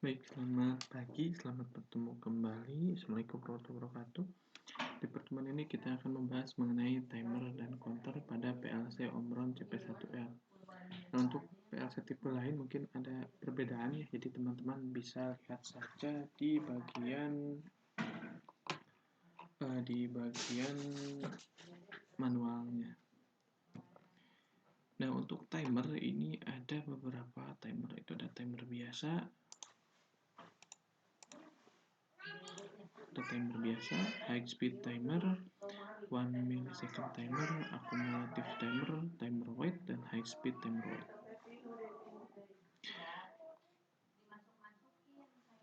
Baik, selamat pagi, selamat bertemu kembali. Assalamualaikum warahmatullahi wabarakatuh. Di pertemuan ini kita akan membahas mengenai timer dan counter pada PLC Omron CP1L. Nah, untuk PLC tipe lain mungkin ada perbedaan ya, jadi teman-teman bisa lihat saja di bagian manualnya. Nah, untuk timer ini ada beberapa timer. Itu ada timer biasa, high speed timer, 1 millisecond timer, accumulative timer, timer wait, dan high speed timer wait.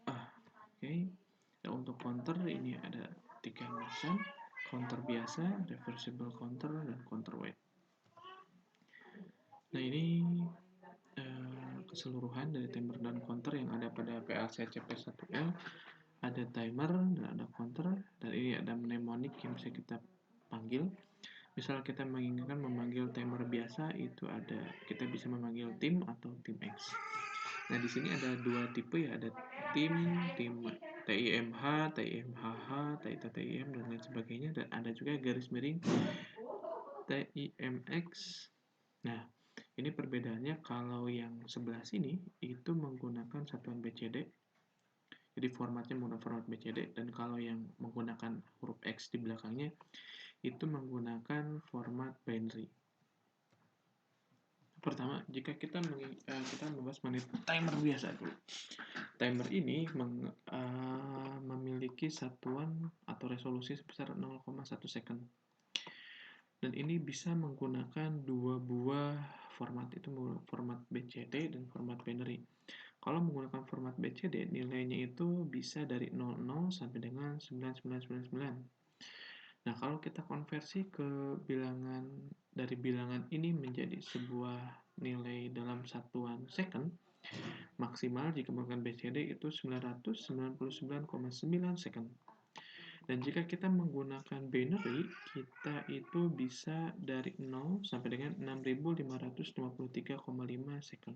Oke. Nah, untuk counter ini ada 3 macam: counter biasa, reversible counter, dan counter wait. Nah, ini keseluruhan dari timer dan counter yang ada pada PLC CP1L. Ada timer dan ada counter, dan ini ada mnemonic yang bisa kita panggil. Misal kita menginginkan memanggil timer biasa, itu kita bisa memanggil tim atau tim X. Nah, di sini ada dua tipe ya, ada tim TIMH, TIMHH, TIM, dan lain sebagainya, dan ada juga garis miring TIMX. Nah, ini perbedaannya, kalau yang sebelah sini itu menggunakan satuan BCD, jadi formatnya menggunakan format BCD, dan kalau yang menggunakan huruf X di belakangnya itu menggunakan format binary. Pertama, jika kita membahas mengenai timer biasa dulu. Timer ini memiliki satuan atau resolusi sebesar 0,1 second. Dan ini bisa menggunakan dua buah format, itu format BCD dan format binary. Kalau menggunakan format BCD, nilainya itu bisa dari 00 sampai dengan 9999. Nah, kalau kita konversi ke dari bilangan ini menjadi sebuah nilai dalam satuan second, maksimal jika menggunakan BCD itu 999,9 second. Dan jika kita menggunakan binary, kita itu bisa dari 0 sampai dengan 6553,5 second.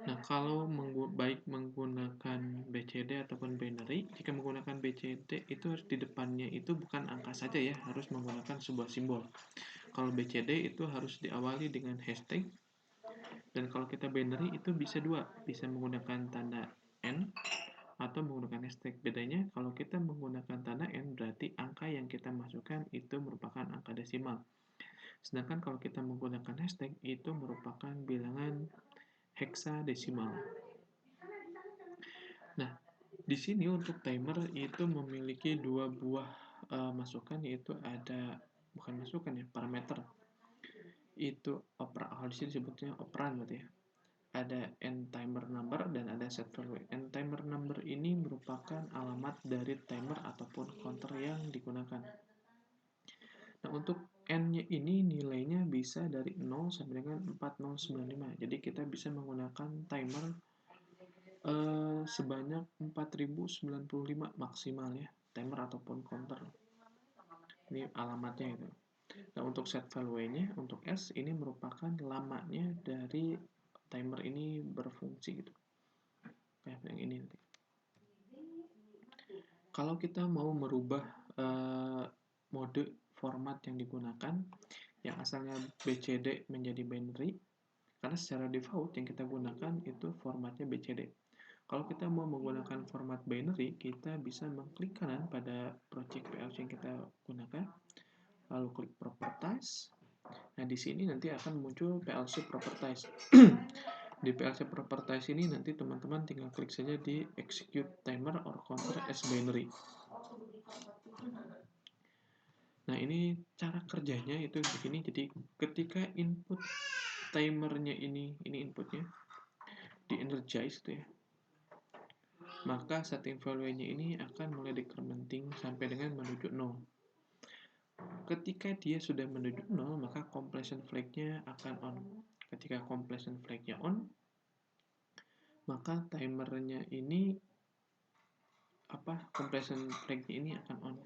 Nah, kalau baik menggunakan BCD ataupun binary, jika menggunakan BCD itu harus di depannya itu bukan angka saja ya, harus menggunakan sebuah simbol. Kalau BCD itu harus diawali dengan hashtag, dan kalau kita binary itu bisa bisa menggunakan tanda N atau menggunakan hashtag. Bedanya, kalau kita menggunakan tanda N berarti angka yang kita masukkan itu merupakan angka desimal. Sedangkan kalau kita menggunakan hashtag itu merupakan bilangan heksadesimal. Nah, di sini untuk timer itu memiliki dua buah masukan, yaitu ada parameter. Itu kalau di sini disebutnya operan berarti ya. Ada end timer number dan ada set value. End timer number ini merupakan alamat dari timer ataupun counter yang digunakan. Nah, untuk n-nya ini nilainya bisa dari 0 sampai dengan 4095. Jadi kita bisa menggunakan timer sebanyak 4095 maksimal ya, timer ataupun counter. Ini alamatnya itu. Nah, untuk set value-nya, untuk S ini merupakan lamanya dari timer ini berfungsi gitu. Kayak yang ini nanti. Kalau kita mau merubah mode format yang digunakan, yang asalnya BCD menjadi binary, karena secara default yang kita gunakan itu formatnya BCD. Kalau kita mau menggunakan format binary, kita bisa mengklik kanan pada project PLC yang kita gunakan, lalu klik Properties. Nah, di sini nanti akan muncul PLC Properties. Di PLC Properties ini nanti teman-teman tinggal klik saja di Execute Timer or Counter as Binary. Nah, ini cara kerjanya itu begini. Jadi, ketika input timernya ini inputnya di energize itu ya, maka setting value-nya ini akan mulai decrementing sampai dengan menuju 0. Ketika dia sudah menuju 0, maka completion flag-nya akan on. Ketika completion flag-nya on, maka timernya ini completion flag-nya ini akan on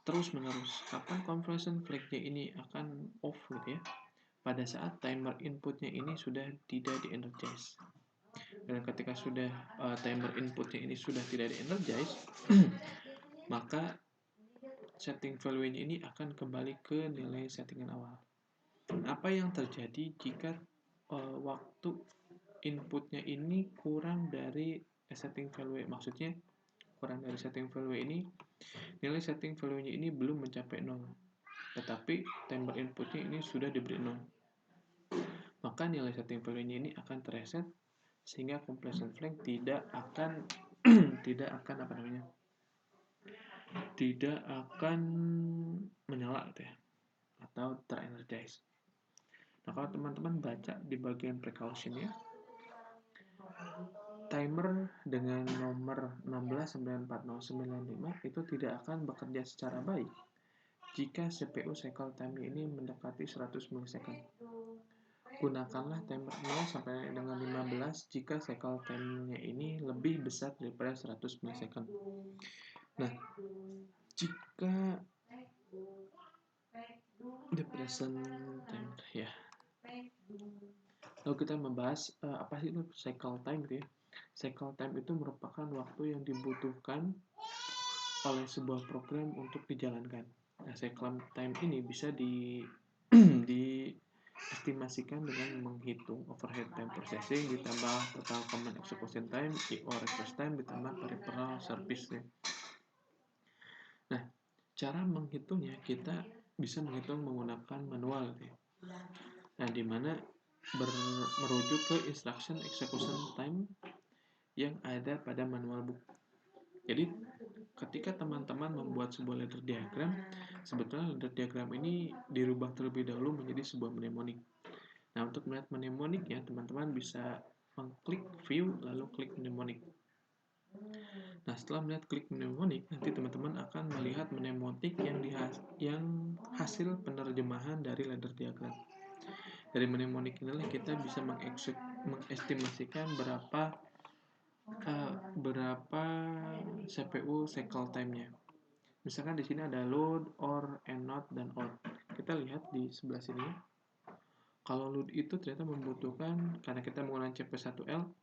terus menerus. Kapan completion flag-nya ini akan off gitu ya? Pada saat timer inputnya ini sudah tidak di energize. Dan ketika sudah timer inputnya ini sudah tidak di-energize, maka setting value-nya ini akan kembali ke nilai settingan awal. Apa yang terjadi jika waktu inputnya ini kurang dari setting value? Maksudnya kurang dari setting value ini, nilai setting value-nya ini belum mencapai 0, tetapi timer inputnya ini sudah diberi 0. Maka nilai setting value-nya ini akan terreset sehingga completion flag tidak akan tidak akan menyala gitu ya, atau terenergize. Nah, kalau teman-teman baca di bagian precaution ya, timer dengan nomor 1694095 itu tidak akan bekerja secara baik jika CPU cycle time ini mendekati 100 milisecond. Gunakanlah timer 0 sampai dengan 15 jika cycle time-nya ini lebih besar daripada 100 milisecond. Nah, jika the present time ya. Lalu kita membahas apa sih itu cycle time gitu ya. Cycle time itu merupakan waktu yang dibutuhkan oleh sebuah program untuk dijalankan. Nah, cycle time ini bisa diestimasikan dengan menghitung overhead time processing ditambah total command execution time, IO request time ditambah peripheral service. Nah, cara menghitungnya kita bisa menghitung menggunakan manual gitu ya. Nah, di mana merujuk ke instruction execution time yang ada pada manual book. Jadi ketika teman-teman membuat sebuah ladder diagram, sebetulnya ladder diagram ini dirubah terlebih dahulu menjadi sebuah mnemonic. Nah, untuk melihat mnemonicnya, teman-teman bisa mengklik view lalu klik mnemonic. Nah, setelah melihat klik mnemonic, nanti teman-teman akan melihat mnemonic yang hasil penerjemahan dari ladder diagram. Dari mnemonic inilah kita bisa mengestimasikan berapa CPU cycle time-nya. Misalkan di sini ada load, OR, AND, dan OR. Kita lihat di sebelah sini. Kalau load itu ternyata membutuhkan, karena kita menggunakan CP1L,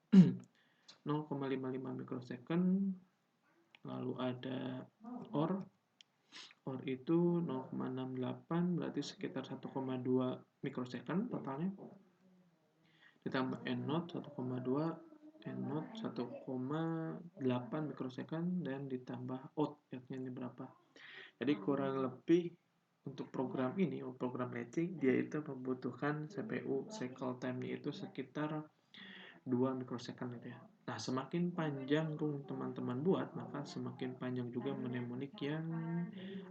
0,55 mikrosecond. Lalu ada OR. OR itu 0,68, berarti sekitar 1,2 mikrosecond totalnya. Ditambah AND 1,2, AND 1,8 mikrosecond, dan ditambah OUT-nya ini berapa. Jadi kurang lebih untuk program ini, program latching, dia itu membutuhkan CPU cycle time-nya itu sekitar 2 mikrosecond gitu ya. Nah, semakin panjang room teman-teman buat, maka semakin panjang juga mnemonic yang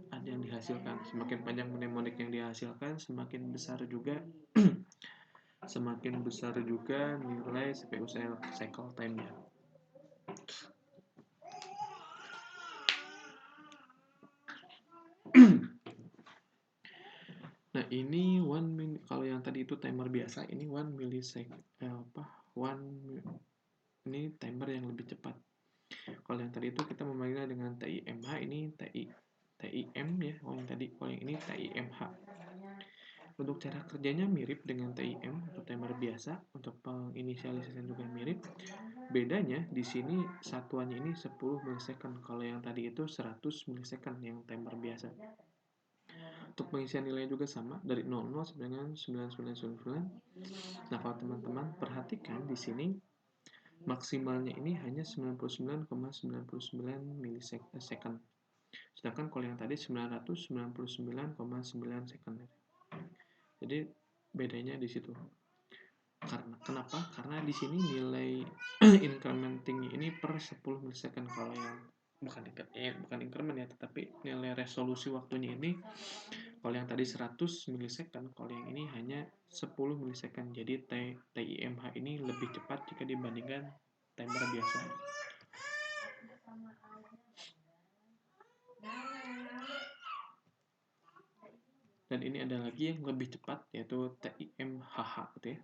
ada yang dihasilkan. Semakin panjang mnemonic yang dihasilkan, semakin besar juga nilai CPU cycle time-nya. Nah, ini kalau yang tadi itu timer biasa, ini 1 millisecond ini timer yang lebih cepat. Kalau yang tadi itu kita memanggilnya dengan TIMH, ini TIM ya. Kalau yang ini TIMH. Untuk cara kerjanya mirip dengan TIM atau timer biasa, untuk penginisialisasian juga mirip. Bedanya di sini satuannya ini 10 milisecond. Kalau yang tadi itu 100 milisecond yang timer biasa. Untuk pengisian nilai juga sama dari 00 sampai dengan 9999. Nah, kalau teman-teman perhatikan di sini maksimalnya ini hanya 99,99 milisecond. Sedangkan kalau yang tadi 999,9 second. Jadi bedanya di situ. Kenapa? Karena di sini nilai incrementing ini per 10 milisecond. Kalau yang bukan increment ya, tetapi nilai resolusi waktunya ini kalau yang tadi 100 milisecond, kalau yang ini hanya 10 milisecond. Jadi TIMH ini lebih cepat jika dibandingkan timer biasa. Dan ini ada lagi yang lebih cepat, yaitu TIMHH gitu ya.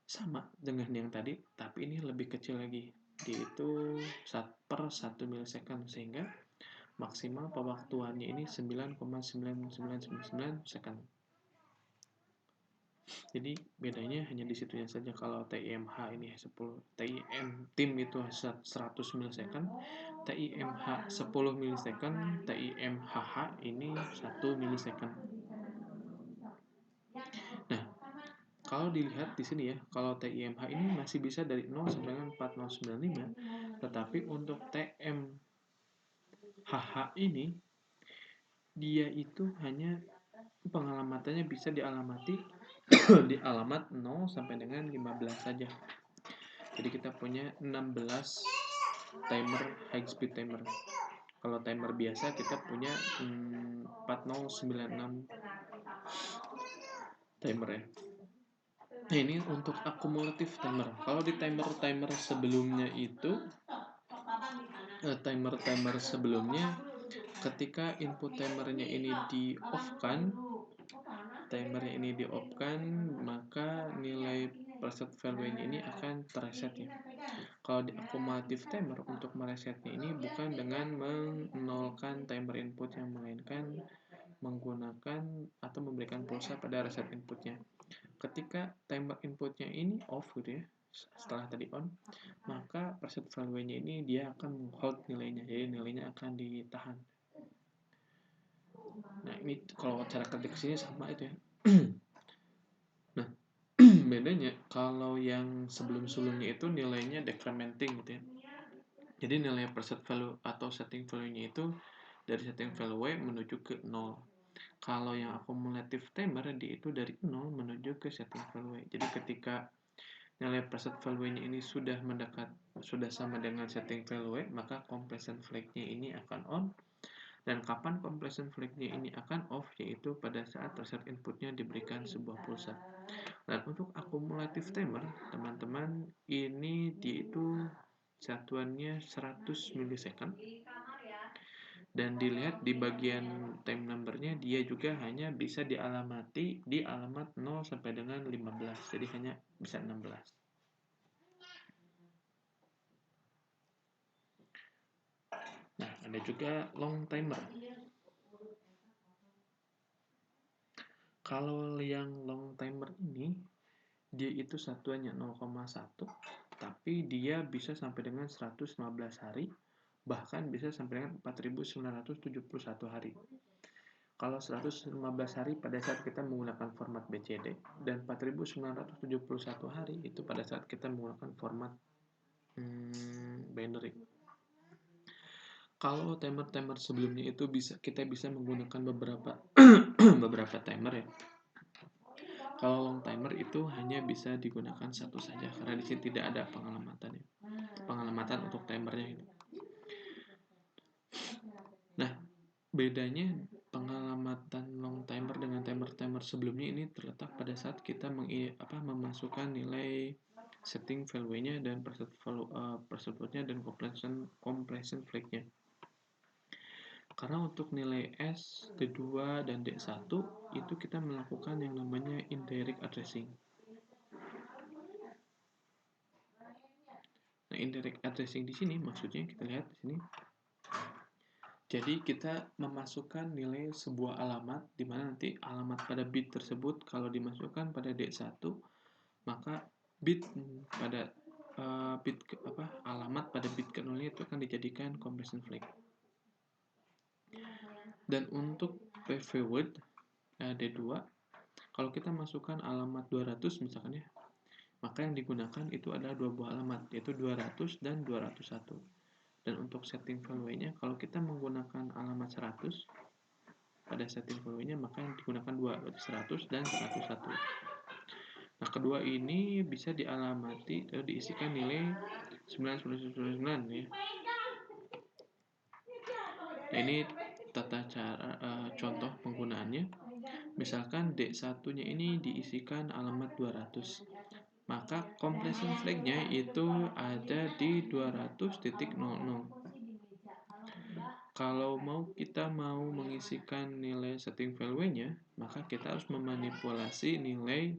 Sama dengan yang tadi, tapi ini lebih kecil lagi, yaitu per 1 milisecond, sehingga maksimal pewaktuannya ini 9,9999 second. Jadi bedanya hanya di situnya saja. Kalau TIMH ini 10, TIM tim itu 100 milisecond, TIMH 10 milisecond, TIMHH ini 1 milisecond. Nah, kalau dilihat di sini ya, kalau TIMH ini masih bisa dari 0 sampai dengan 4095, tetapi untuk TMHH ini dia itu hanya pengalamatannya bisa dialamati di alamat 0 sampai dengan 15 saja. Jadi kita punya 16 timer high speed timer. Kalau timer biasa kita punya 4096 timer ya. Nah, ini untuk akumulatif timer. Kalau di timer sebelumnya itu timer sebelumnya ketika input timernya ini di off kan, maka nilai preset value-nya ini akan terreset ya. Kalau di akumulatif timer, untuk meresetnya ini bukan dengan menolkan timer inputnya, melainkan menggunakan atau memberikan pulsa pada reset inputnya. Ketika timer inputnya ini off gitu ya, setelah tadi on, maka preset value-nya ini dia akan hold nilainya, jadi nilainya akan ditahan. Nah, ini kalau cara ketik sini sama itu ya. Nah, bedanya kalau yang sebelum-sebelumnya itu nilainya decrementing gitu ya. Jadi nilai preset value atau setting value-nya itu dari setting value menuju ke 0. Kalau yang akumulatif timer dia itu dari 0 menuju ke setting value. Jadi ketika nilai preset value-nya ini sudah sama dengan setting value, maka completion flag-nya ini akan on. Dan kapan completion flag-nya ini akan off, yaitu pada saat reset inputnya diberikan sebuah pulsa. Dan untuk akumulatif timer, teman-teman, ini dia itu satuannya 100 milisecond. Dan dilihat di bagian time number-nya, dia juga hanya bisa dialamati di alamat 0 sampai dengan 15. Jadi hanya bisa 16. Nah, ada juga long timer. Kalau yang long timer ini, dia itu satuannya 0,1, tapi dia bisa sampai dengan 115 hari, bahkan bisa sampai dengan 4971 hari. Kalau 115 hari pada saat kita menggunakan format BCD, dan 4971 hari itu pada saat kita menggunakan format binary. Kalau timer-timer sebelumnya itu kita bisa menggunakan beberapa beberapa timer ya. Kalau long timer itu hanya bisa digunakan satu saja karena di sini tidak ada pengalamatan untuk timernya itu. Nah, bedanya pengalamatan long timer dengan timer sebelumnya ini terletak pada saat kita memasukkan nilai setting value-nya dan preset-nya dan completion flag-nya. Karena untuk nilai S, D2, dan D1 itu kita melakukan yang namanya indirect addressing. Nah, indirect addressing di sini maksudnya kita lihat di sini. Jadi kita memasukkan nilai sebuah alamat di mana nanti alamat pada bit tersebut kalau dimasukkan pada D1, maka bit pada alamat pada bit ke 0 itu akan dijadikan completion flag. Dan untuk PV word D2, kalau kita masukkan alamat 200 misalkan ya, maka yang digunakan itu adalah dua buah alamat, yaitu 200 dan 201. Dan untuk setting value-nya, kalau kita menggunakan alamat 100 pada setting value-nya, maka yang digunakan 100 dan 101. Nah, kedua ini bisa dialamati atau diisikan nilai 999 ya. Nah, ini tata cara contoh penggunaannya. Misalkan D1-nya ini diisikan alamat 200. Maka completion flag-nya itu ada di 200.00. Kalau kita mau mengisikan nilai setting value-nya, maka kita harus memanipulasi nilai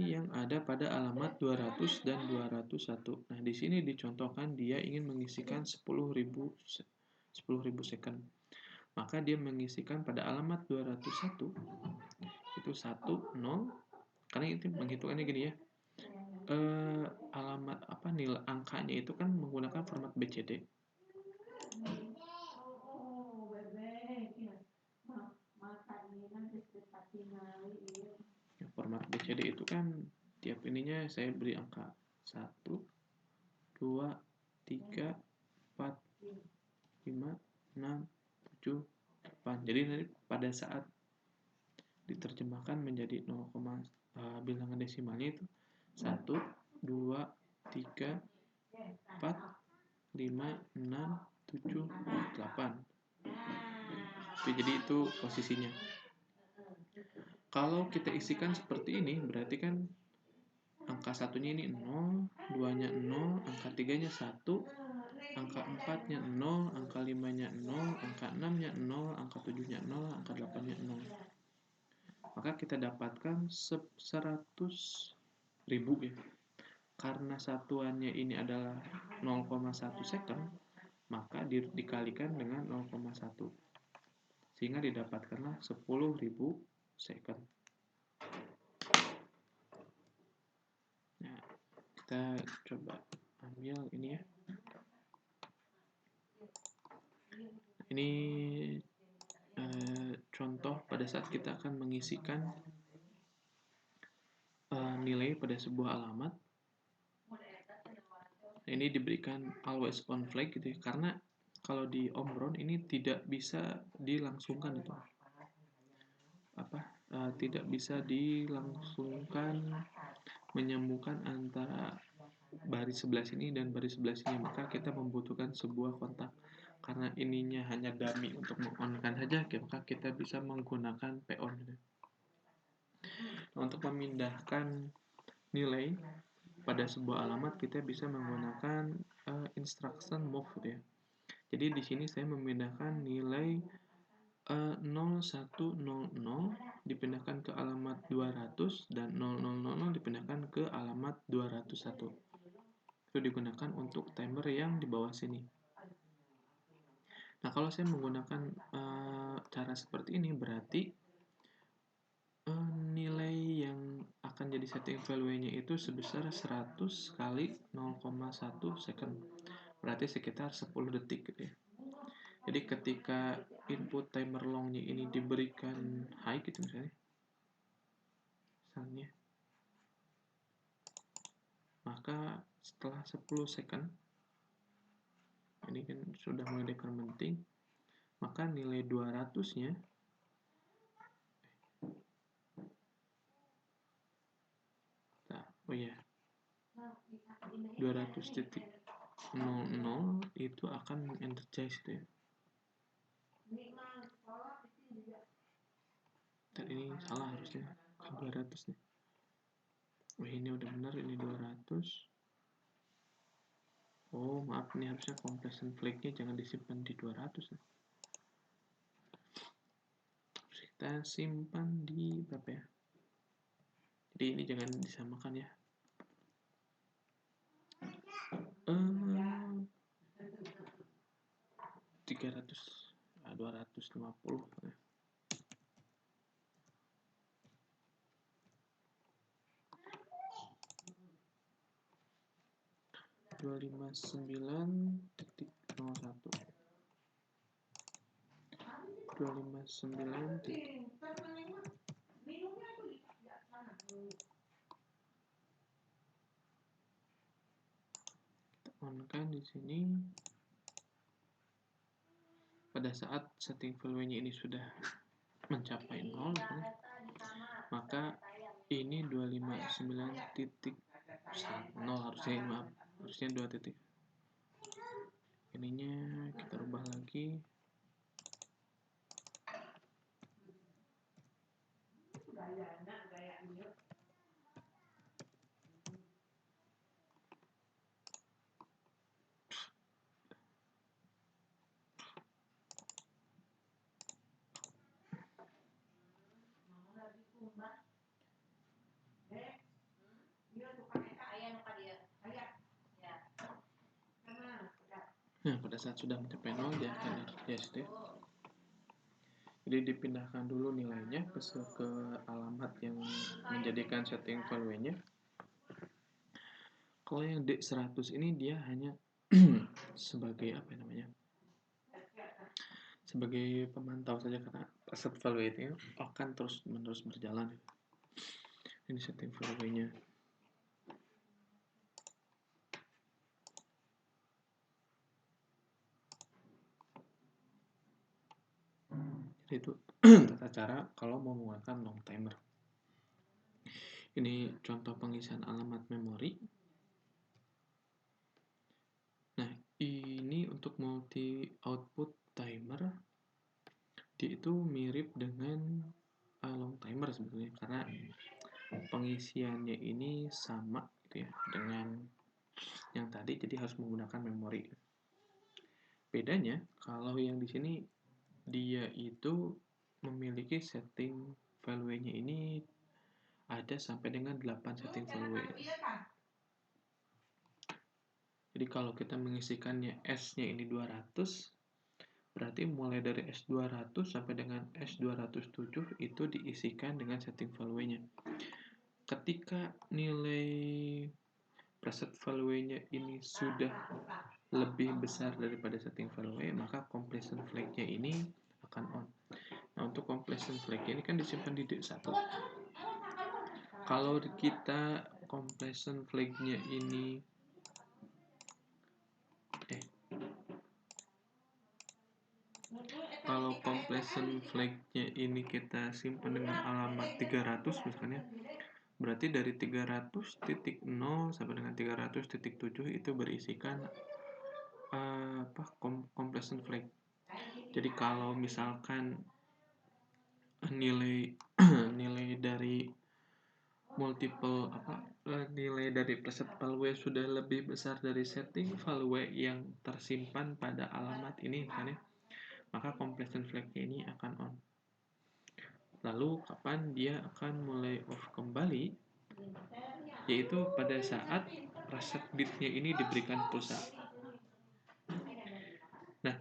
yang ada pada alamat 200 dan 201. Nah, di sini dicontohkan dia ingin mengisikan 10.000 second. Maka dia mengisikan pada alamat 201 itu 1, 0. Karena itu penghitungannya gini ya. Alamat nilai angkanya itu kan menggunakan format BCD. Format BCD itu kan tiap ininya saya beri angka 1, 2, 3, 4, 5, 6, 7, 8. Jadi nanti pada saat diterjemahkan menjadi bilangan desimalnya itu 1, 2, 3, 4, 5, 6, 7, 8. Jadi itu posisinya. Kalau kita isikan seperti ini, berarti kan angka satunya ini 0, 2-nya 0, angka 3-nya 1, angka 4-nya 0, angka 5-nya 0, angka 6-nya 0, angka 7-nya 0, angka 8-nya 0. Maka kita dapatkan 100.000 ya. Karena satuannya ini adalah 0,1 second, maka dikalikan dengan 0,1. Sehingga didapatkanlah 10.000 second. Nah, kita coba ambil ini ya. Ini contoh pada saat kita akan mengisikan nilai pada sebuah alamat. Ini diberikan always on flag gitu ya, karena kalau di Omron ini tidak bisa dilangsungkan itu. Tidak bisa dilangsungkan menyambungkan antara baris sebelah sini dan baris sebelah sini, maka kita membutuhkan sebuah kontak. Karena ininya hanya dummy untuk meng-on-kan saja, maka kita bisa menggunakan PON. Nah, untuk memindahkan nilai pada sebuah alamat kita bisa menggunakan instruction move ya. Jadi di sini saya memindahkan nilai 0100 dipindahkan ke alamat 200 dan 0000 dipindahkan ke alamat 201. Itu digunakan untuk timer yang di bawah sini. Nah, kalau saya menggunakan cara seperti ini, berarti nilai yang akan jadi setting value-nya itu sebesar 100 kali 0,1 second. Berarti sekitar 10 detik gitu ya. Jadi ketika input timer long-nya ini diberikan high gitu misalnya, maka setelah 10 second, ini kan sudah mulai decrementing, maka nilai 200-nya 200.00 itu akan energize itu ya. Dan ini salah harusnya ke 200 nih. Ini udah benar, ini 200. Oh maaf, ini harusnya compression flag-nya jangan disimpan di 200 nih. Harus kita simpan di berapa ya? Jadi ini jangan disamakan ya. 250 ya. 259.01 259. Kita on-kan di sini. Pada saat setting value-nya ini sudah mencapai 0, maka ini 259.0 harusnya, maaf, harusnya 2 titik. Ininya kita rubah lagi. Nah, pada saat sudah mencapai 0 dia akan energize ya. Jadi dipindahkan dulu nilainya ke alamat yang menjadikan setting value-nya. Kalau yang D100 ini dia hanya sebagai apa namanya? Sebagai pemantau saja, karena set value itu akan terus-menerus berjalan. Ini setting value-nya. Jadi itu tata cara kalau mau menggunakan long timer. Ini contoh pengisian alamat memori. Nah, ini untuk multi output timer, dia itu mirip dengan long timer sebetulnya, karena pengisiannya ini sama gitu ya dengan yang tadi, jadi harus menggunakan memori. Bedanya kalau yang di sini dia itu memiliki setting value-nya ini ada sampai dengan 8 setting value. Jadi kalau kita mengisikannya S-nya ini 200, berarti mulai dari S200 sampai dengan S207 itu diisikan dengan setting value-nya. Ketika nilai preset value-nya ini sudah lebih besar daripada setting value, maka completion flag-nya ini akan on. Nah, untuk completion flag ini kan disimpan di D1. Kalau kita completion flag-nya ini kalau completion flag-nya ini kita simpan dengan alamat 300 misalnya, berarti dari 300.0 sampai dengan 300.7 itu berisikan completion flag. Jadi kalau misalkan nilai dari multiple nilai dari preset value sudah lebih besar dari setting value yang tersimpan pada alamat ini misalnya, maka completion flag-nya ini akan on. Lalu kapan dia akan mulai off kembali? Yaitu pada saat preset bit-nya ini diberikan pulsa. Nah,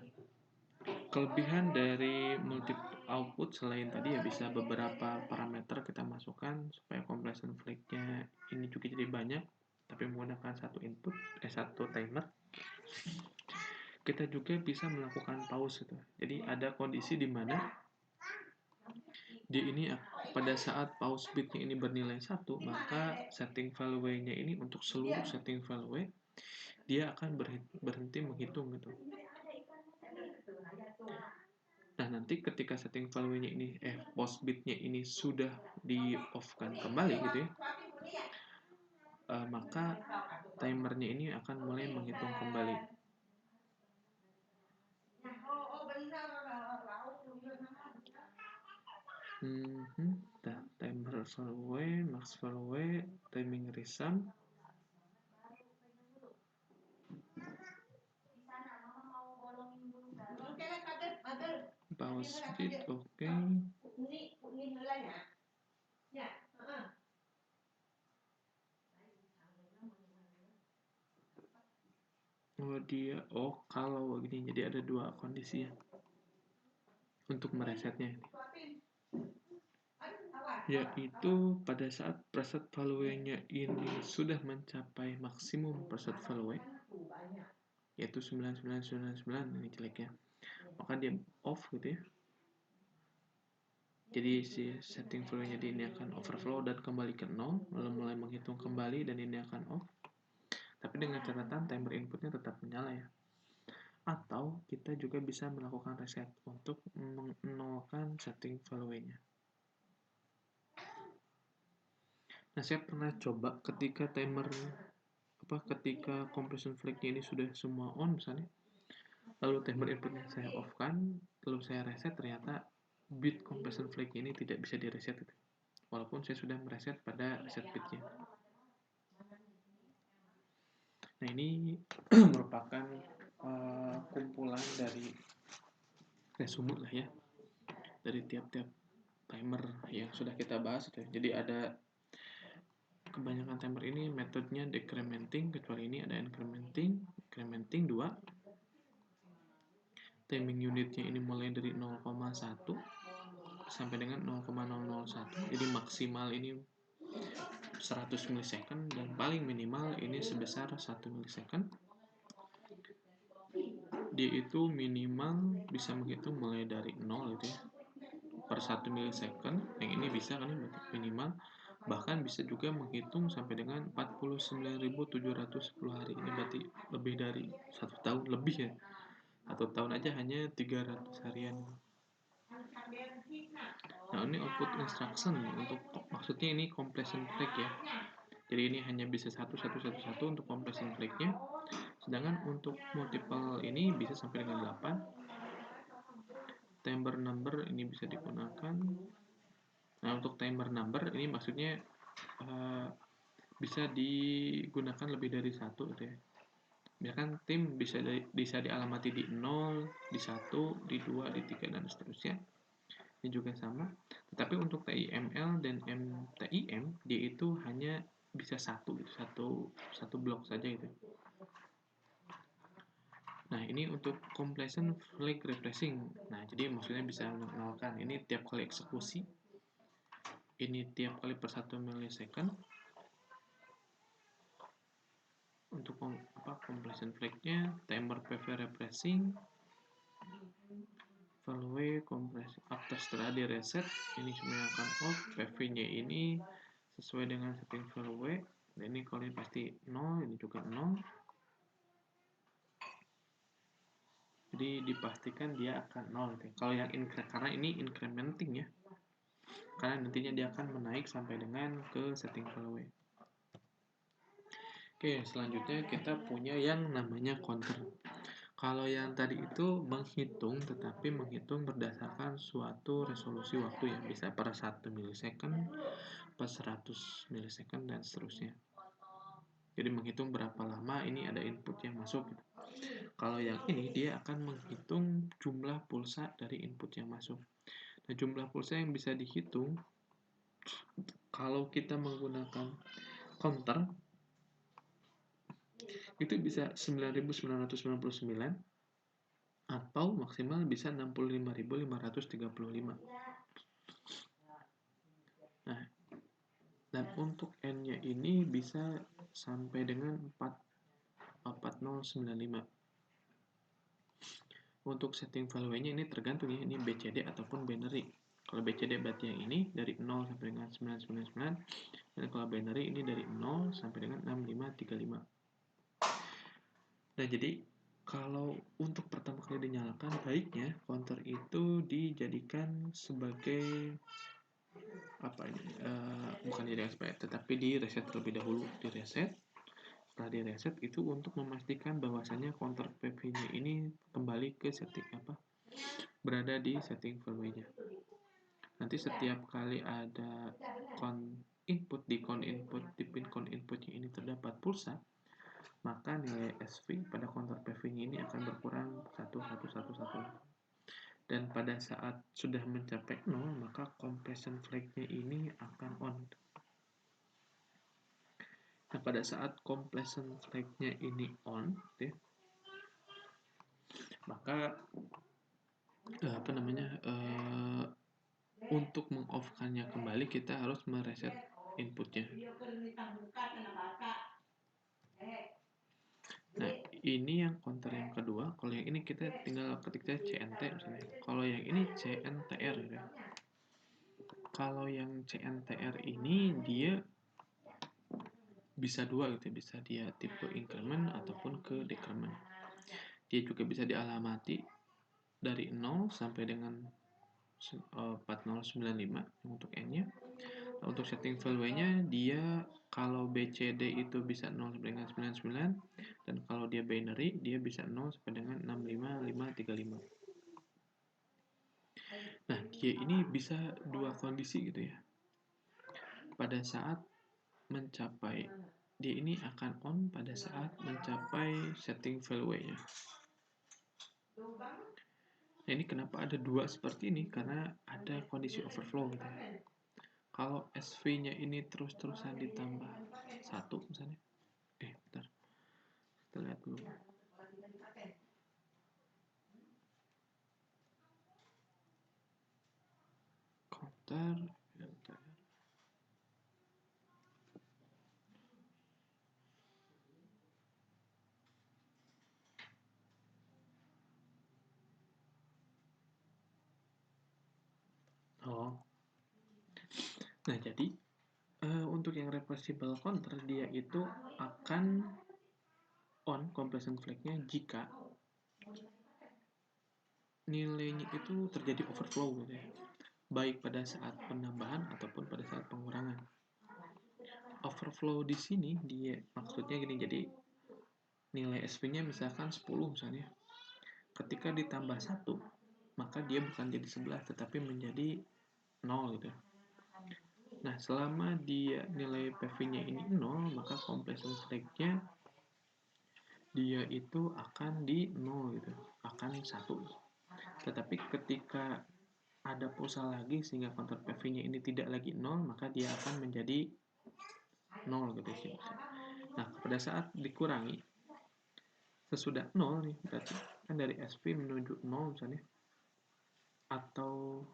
kelebihan dari multiple output selain tadi ya bisa beberapa parameter kita masukkan supaya completion flag-nya ini juga jadi banyak, tapi menggunakan satu timer. Kita juga bisa melakukan pause gitu. Jadi ada kondisi di mana dia ini pada saat pause bitnya ini bernilai 1, maka setting value-nya ini untuk seluruh setting value dia akan berhenti menghitung gitu. Nah, nanti ketika setting value-nya ini pause bitnya ini sudah di off-kan kembali gitu ya, maka timernya ini akan mulai menghitung kembali. Timer value, max value, timing resum. Pause bit, oke. Kalau begini, jadi ada dua kondisi ya untuk meresetnya ini. Yaitu pada saat preset value-nya ini sudah mencapai maksimum preset value, yaitu 9999, ini jeleknya, maka dia off gitu ya. Jadi si setting value-nya ini akan overflow dan kembali ke 0, lalu mulai menghitung kembali dan ini akan off. Tapi dengan catatan timer inputnya tetap menyala ya. Atau kita juga bisa melakukan reset untuk menolkan setting value-nya. Nah, saya pernah coba ketika ketika completion flag-nya ini sudah semua on misalnya, lalu timer inputnya saya off-kan, lalu saya reset, ternyata bit completion flag ini tidak bisa direset gitu. Walaupun saya sudah mereset pada reset bitnya. Nah, ini merupakan kumpulan dari resume lah ya, dari tiap-tiap timer yang sudah kita bahas gitu. Jadi ada kebanyakan timer ini metodenya decrementing, kecuali ini ada incrementing 2. Timing unitnya ini mulai dari 0,1. sampai dengan 0,001. Jadi maksimal ini 100 milisecond dan paling minimal ini sebesar 1 milisecond. Dia itu minimal bisa menghitung mulai dari 0 gitu ya, per 1 milisecond. Yang ini bisa kan minimal, bahkan bisa juga menghitung sampai dengan 49.710 hari. Ini berarti lebih dari 1 tahun lebih ya. 1 tahun aja hanya 300 harian. Nah, ini output instruction untuk, maksudnya ini completion flag ya. Jadi ini hanya bisa 1 untuk completion flag-nya. Sedangkan untuk multiple ini bisa sampai dengan 8. Timer number ini bisa digunakan. Nah, untuk timer number ini maksudnya bisa digunakan lebih dari 1 gitu ya. Misalkan tim bisa dialamati di 0, di 1, di 2, di 3 dan seterusnya. Ini juga sama. Tetapi untuk TIML dan MTIM dia itu hanya bisa satu blok saja gitu. Nah, ini untuk completion flag replacing. Nah, jadi maksudnya bisa mengenalkan ini tiap kali eksekusi, ini tiap kali per 1 milisecond. Untuk completion flag-nya, timer PV replacing, value compress after setelah di reset, ini semuanya akan off. PV-nya ini sesuai dengan setting value. Dan ini kalau ini pasti 0, ini juga 0. Jadi dipastikan dia akan 0 gitu. Kalau yang karena ini incrementing ya, karena nantinya dia akan menaik sampai dengan ke setting value. Oke, selanjutnya kita punya yang namanya counter. Kalau yang tadi itu menghitung, tetapi menghitung berdasarkan suatu resolusi waktu ya, bisa per 1 milisecond, per 100 milisecond, dan seterusnya. Jadi menghitung berapa lama ini ada input yang masuk. Kalau yang ini dia akan menghitung jumlah pulsa dari input yang masuk. Nah, jumlah pulsa yang bisa dihitung kalau kita menggunakan counter itu bisa 9.999 atau maksimal bisa 65.535. Nah, dan untuk N-nya ini bisa sampai dengan 4095. Untuk setting value-nya ini tergantung ya, ini BCD ataupun binary. Kalau BCD berarti yang ini dari 0 sampai dengan 999, dan kalau binary ini dari 0 sampai dengan 6535. Nah, jadi kalau untuk pertama kali dinyalakan, baiknya counter itu dijadikan sebagai apa ini? Bukan jadi expert, tetapi di reset terlebih dahulu, di reset. Setelah di reset itu untuk memastikan bahwasannya counter PV-nya ini kembali ke setting berada di setting value-nya. Nanti setiap kali ada input di pin count inputnya ini terdapat pulsa, maka nilai SV pada counter PV-nya ini akan berkurang 1. Dan pada saat sudah mencapai 0, maka compression flag-nya ini akan on. Nah, pada saat compression flag-nya ini on, ya, maka untuk mengoff-kannya kembali kita harus mereset inputnya. Nah, ini yang counter yang kedua. Kalau yang ini kita tinggal ketik CNT misalnya. Kalau yang ini CNTR ya. Kalau yang CNTR ini dia bisa dua gitu, bisa dia tipe increment ataupun ke decrement. Dia juga bisa dialamati dari 0 sampai dengan 4095 untuk N-nya. Nah, untuk setting value-nya dia kalau BCD itu bisa 0 sampai dengan 99, dan kalau dia binary dia bisa 0 sampai dengan 65535. Nah, dia ini bisa dua kondisi gitu ya. Pada saat mencapai, dia ini akan on pada saat mencapai setting value-nya. Nah, ini kenapa ada dua seperti ini? Karena ada kondisi overflow gitu ya. Kalau SV-nya ini terus-terusan ditambah 1 misalnya. Bentar. Kita lihat dulu. enter. Oh, nah jadi untuk yang reversible counter dia itu akan on completion flag-nya jika nilainya itu terjadi overflow gitu ya, baik pada saat penambahan ataupun pada saat pengurangan. Overflow di sini dia maksudnya gini, jadi nilai SV-nya misalkan 10 misalnya. Ketika ditambah 1, maka dia bukan jadi 11 tetapi menjadi 0 gitu. Nah, selama dia nilai PV-nya ini 0, maka completion flag-nya dia itu akan di 0 gitu, akan 1. Tetapi ketika ada pulsa lagi sehingga counter PV-nya ini tidak lagi 0, maka dia akan menjadi 0 gitu sih. Nah, pada saat dikurangi sesudah 0 nih, berarti kan dari SP menuju 0 misalnya, atau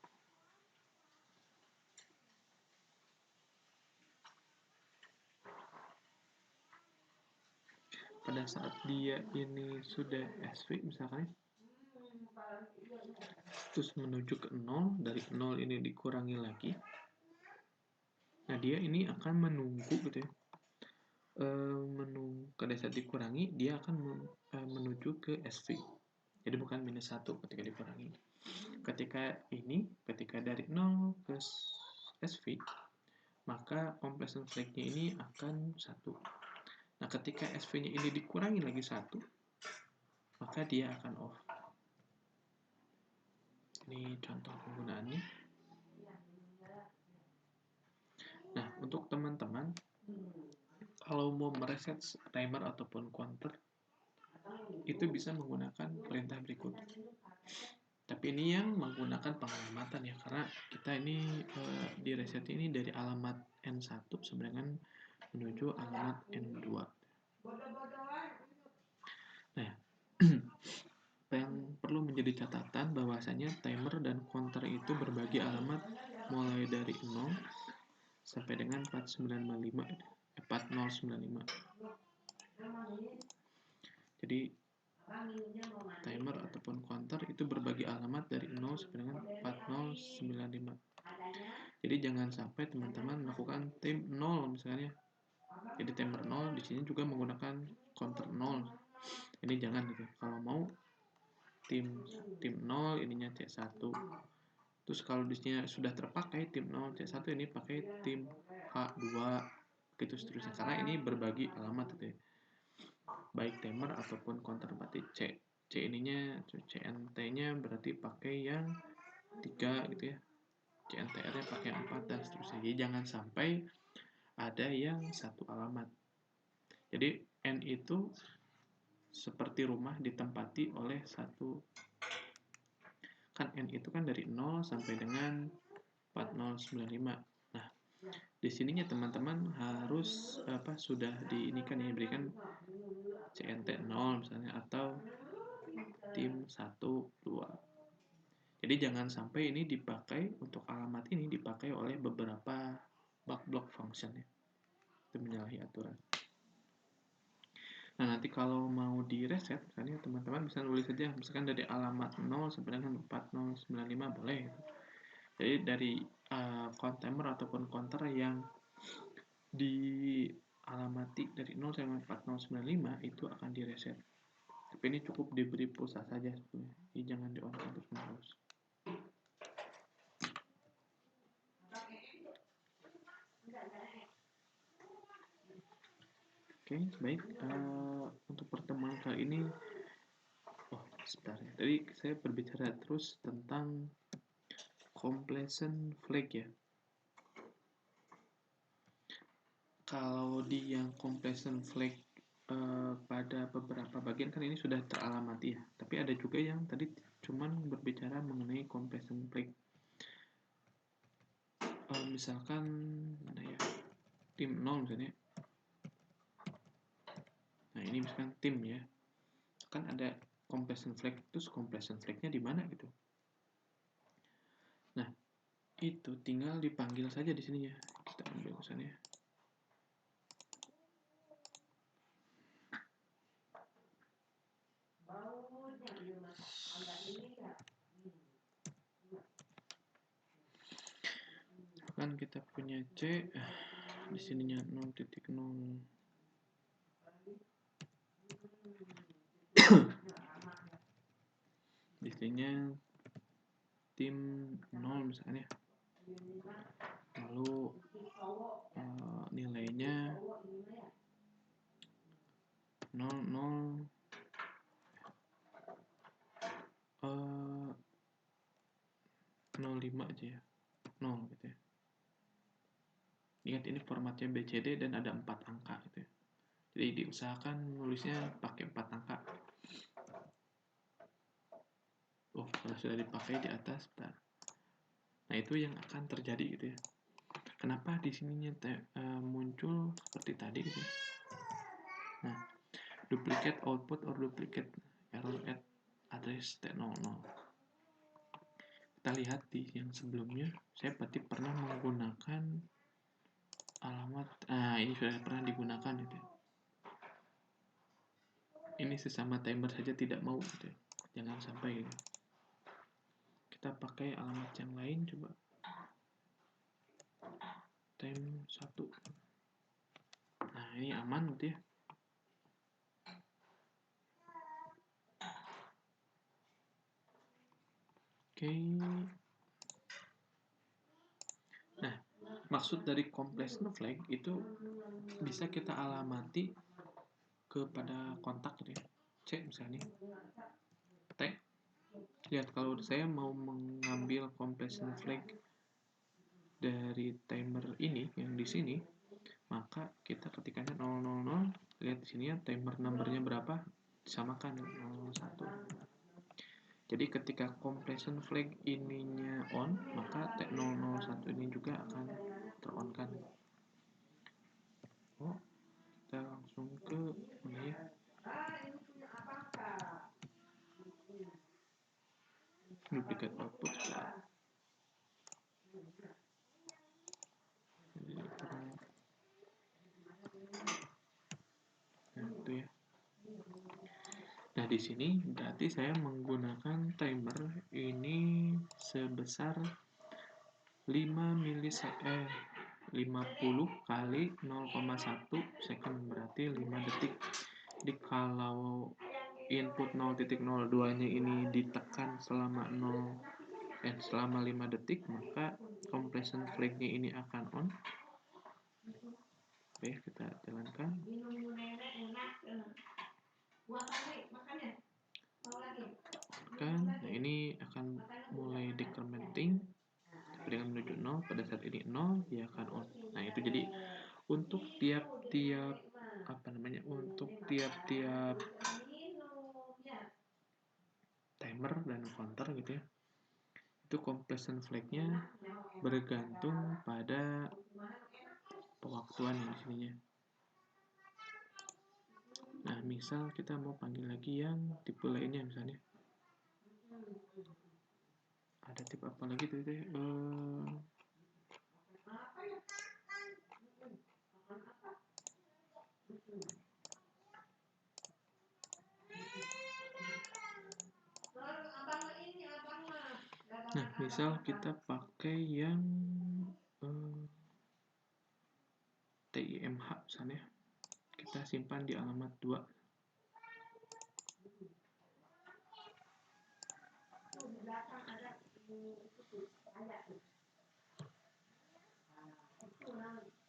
pada saat dia ini sudah SV misalkan, terus menuju ke 0, dari 0 ini dikurangi lagi, nah dia ini akan menunggu gitu ya, menunggu pada saat dikurangi dia akan menuju ke SV, jadi bukan minus 1 ketika dikurangi. Ketika dari 0 ke SV, maka completion flag-nya ini akan 1. Nah, ketika SV-nya ini dikurangi lagi 1, maka dia akan off. Ini contoh penggunaannya. Nah, untuk teman-teman, kalau mau mereset timer ataupun counter, itu bisa menggunakan perintah berikut. Tapi ini yang menggunakan pengalamatan ya, karena kita ini di reset ini dari alamat N1 sebenarnya menuju alamat N2. Nah, apa yang perlu menjadi catatan bahwasanya timer dan counter itu berbagi alamat mulai dari 0 sampai dengan 4095. Jadi timer ataupun counter itu berbagi alamat dari 0 sampai dengan 4095. Jadi jangan sampai teman-teman melakukan tim 0 misalnya. Jadi timer 0 di sini juga menggunakan counter 0. Ini jangan gitu. Kalau mau tim 0 ininya C1. Terus kalau di sini sudah terpakai tim 0 C1 ini pakai tim H2 gitu seterusnya, karena ini berbagi alamat gitu ya. Baik timer ataupun counter, berarti C ininya CNT-nya berarti pakai yang 3 gitu ya. CNTR-nya pakai 4 dan seterusnya. Jadi jangan sampai ada yang satu alamat. Jadi N itu seperti rumah ditempati oleh satu, kan N itu kan dari 0 sampai dengan 4095. Nah, di sininya teman-teman harus sudah diinikan ya, berikan CNT 0 misalnya atau tim 1 2. Jadi jangan sampai ini dipakai untuk alamat ini dipakai oleh beberapa bug block function ya. Itu menyalahi aturan. Nah, nanti kalau mau di reset, misalnya teman-teman bisa nulis saja, misalkan dari alamat 0 sampai dengan 4095 boleh. Jadi dari timer ataupun counter yang dialamati dari 0 sampai 4095 itu akan di reset. Tapi ini cukup diberi pulsa saja sebetulnya. Jadi jangan di on terus menerus. Oke, baik. Untuk pertemuan kali ini, sebentar ya. Tadi saya berbicara terus tentang completion flag ya. Kalau di yang completion flag pada beberapa bagian kan ini sudah teralamati ya. Tapi ada juga yang tadi cuman berbicara mengenai completion flag. Misalkan mana ya, tim 0 misalnya. Nah, ini misalkan tim ya. Kan ada completion flag, terus completion flag-nya di mana gitu. Nah, itu tinggal dipanggil saja di sininya. Kita ambil pesannya. Kan kita punya C di sininya 0.0. Di sininya tim 0 misalnya. Lalu nilainya 0,0 0,5 aja ya, 0 gitu ya. Ingat ini formatnya BCD dan ada 4 angka gitu ya. Jadi diusahakan nulisnya pakai 4 angka. Oh, kalau sudah dipakai di atas, bentar. Nah, itu yang akan terjadi gitu ya. Kenapa di sininya muncul seperti tadi gitu ya. Nah, duplicate output or duplicate error at address T00. Kita lihat di yang sebelumnya, saya berarti pernah menggunakan alamat, ini sudah pernah digunakan gitu ya. Ini sesama timer saja tidak mau gitu ya. Jangan sampai gitu. Kita pakai alamat yang lain coba. Time 1. Nah, ini aman gitu ya. Oke. Nah, maksud dari completion flag itu bisa kita alamati kepada kontak gitu ya. C misalnya. T. Lihat kalau saya mau mengambil completion flag dari timer ini yang di sini, maka kita ketikanya 000, lihat di sini ya timer numbernya berapa, disamakan 01. Jadi ketika completion flag ininya on, maka T001 ini juga akan teronkan. Oh, kita langsung ke ini ya. Duplicate output. Nah, itu ya. Nah, di sini berarti saya menggunakan timer ini sebesar 50 kali 0,1 second, berarti 5 detik. Jadi kalau input 0.02 nya ini ditekan selama 5 detik, maka completion flag-nya ini akan on. Oke, kita jalankan. Nah, ini akan mulai decrementing dengan menuju 0. Pada saat ini 0, dia akan on. Nah, itu jadi untuk tiap-tiap timer dan counter gitu ya, itu completion flag-nya bergantung pada pewaktuan yang di sininya. Nah, misal kita mau panggil lagi yang tipe lainnya misalnya. Ada tipe apa lagi tuh ya? Nah, misal kita pakai yang TIMH misalnya. Kita simpan di alamat 2.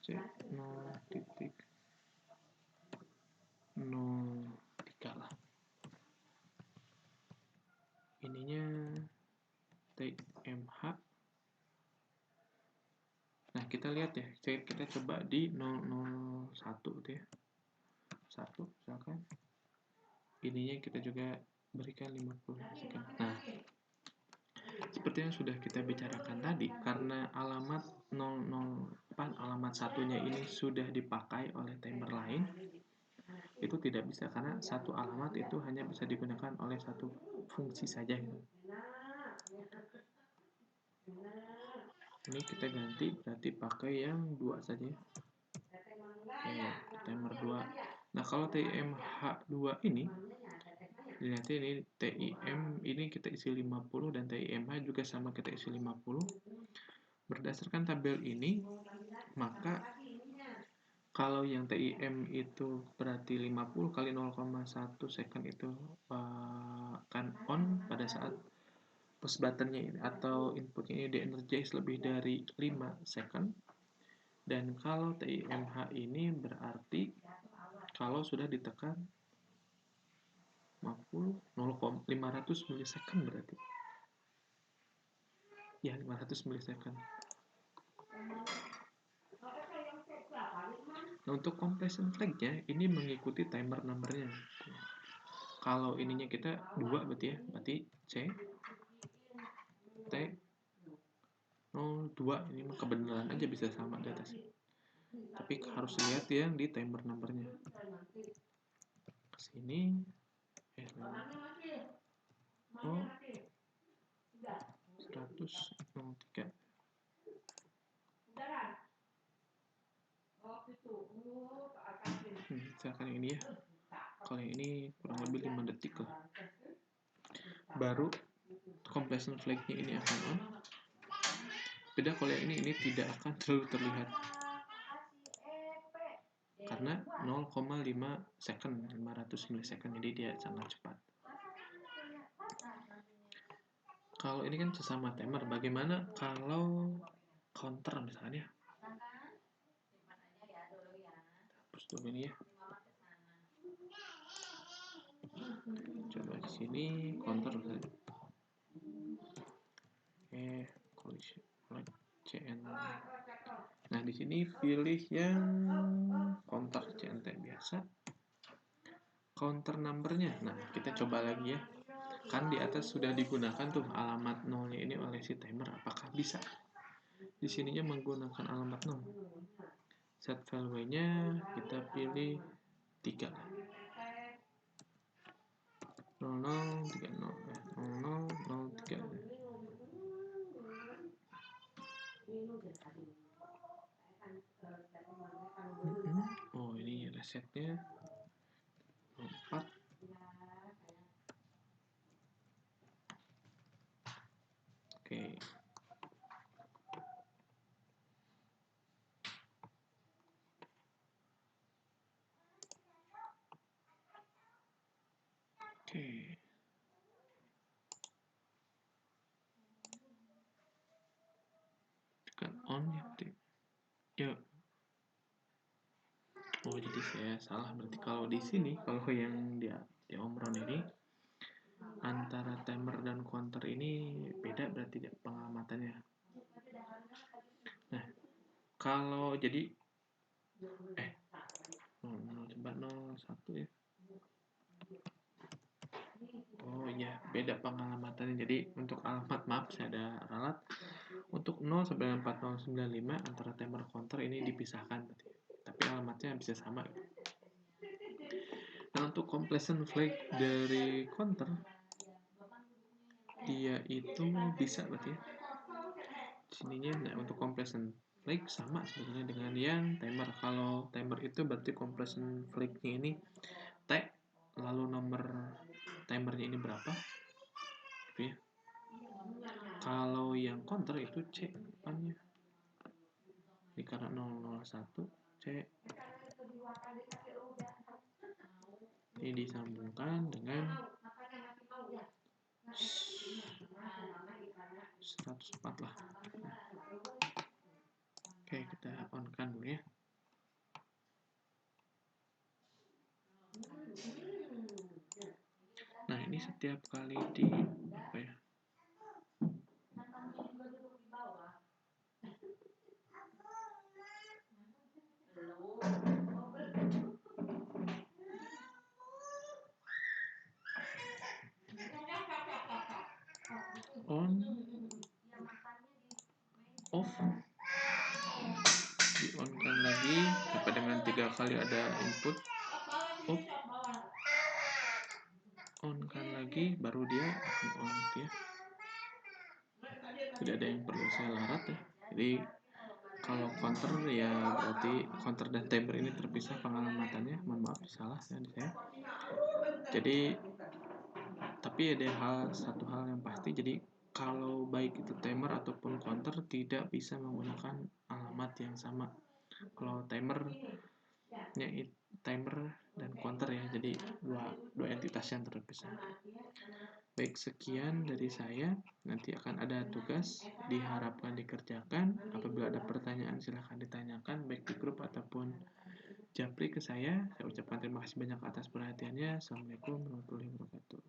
C0.03 lah. Ininya TMH. Nah, kita lihat ya, kita coba di 001 gitu ya. 1 misalkan. Ininya kita juga berikan 50 second. Nah, seperti yang sudah kita bicarakan tadi, karena alamat 00 alamat satunya ini sudah dipakai oleh timer lain, itu tidak bisa karena satu alamat itu hanya bisa digunakan oleh satu fungsi saja gitu. Ini kita ganti berarti pakai yang 2 saja. Oke, timer 2. Nah, kalau TIMH2 ini lihat ini TIM ini kita isi 50 dan TIMH juga sama kita isi 50. Berdasarkan tabel ini, maka kalau yang TIM itu berarti 50 kali 0,1 second itu akan on pada saat push buttonnya atau inputnya ini di-energize lebih dari 5 second. Dan kalau TIMH ini berarti kalau sudah ditekan 500 milisecond berarti. Ya, 500 milisecond. Nah, untuk compression flag-nya ini mengikuti timer numbernya. Kalau ininya kita 2 berarti ya, berarti C T 02 ini mah kebenaran aja bisa sama di atas. Tapi harus lihat yang di timer numbernya. Kesini oh 100.03. Misalkan yang ini ya. Kalau yang ini kurang lebih 5 detik lah. Baru compression flag-nya ini akan on. Beda kalau yang ini tidak akan terlalu terlihat. Karena 0,5 second, 500 milisecond, jadi dia sangat cepat. Kalau ini kan sesama timer, bagaimana kalau counter misalnya? Hapus dulu ini ya. Coba di sini counter misalnya. Collision CN. Nah, di sini pilih yang counter CNT biasa. Counter numbernya. Nah, kita coba lagi ya. Kan di atas sudah digunakan tuh alamat nolnya ini oleh si timer. Apakah bisa? Di sininya menggunakan alamat 0. Set value-nya kita pilih 3. 0030 Oh, ini resetnya 4. Oke. Oke. Tekan on ya. Yuk. Oh, jadi saya salah berarti kalau di sini kalau yang di Omron ini antara timer dan counter ini beda berarti pengamatannya. Nah, kalau jadi coba 01 ya. Oh iya, beda pengalamannya. Jadi untuk alamat maaf saya ada ralat. Untuk 0 sampai 4095 antara timer counter ini dipisahkan berarti. Tapi alamatnya bisa sama. Nah, untuk completion flag dari counter dia itu bisa berarti ya. Sininya nah, untuk completion flag sama sebenarnya dengan yang timer. Kalau timer itu berarti completion flag-nya ini T, lalu nomor timernya ini berapa? Gitu ya. Kalau yang counter itu C depannya. Ini karena 001 C. Ini disambungkan dengan 104 lah. Oke, kita on kan dulu ya. Nah, ini setiap kali di apa ya? On, off, di on kan lagi sampai dengan 3 kali ada input, off, on kan lagi baru dia akan on ya. Tidak ada yang perlu saya larat ya. Jadi kalau counter ya berarti counter dan timer ini terpisah pengalamannya. Mohon maaf salah dari saya. Jadi tapi ada satu hal yang pasti. Jadi kalau baik itu timer ataupun counter tidak bisa menggunakan alamat yang sama. Kalau timer dan counter ya, jadi dua entitas yang terpisah. Baik, sekian dari saya. Nanti akan ada tugas, diharapkan dikerjakan. Apabila ada pertanyaan silahkan ditanyakan baik di grup ataupun japri ke saya. Saya ucapkan terima kasih banyak atas perhatiannya. Assalamualaikum warahmatullahi wabarakatuh.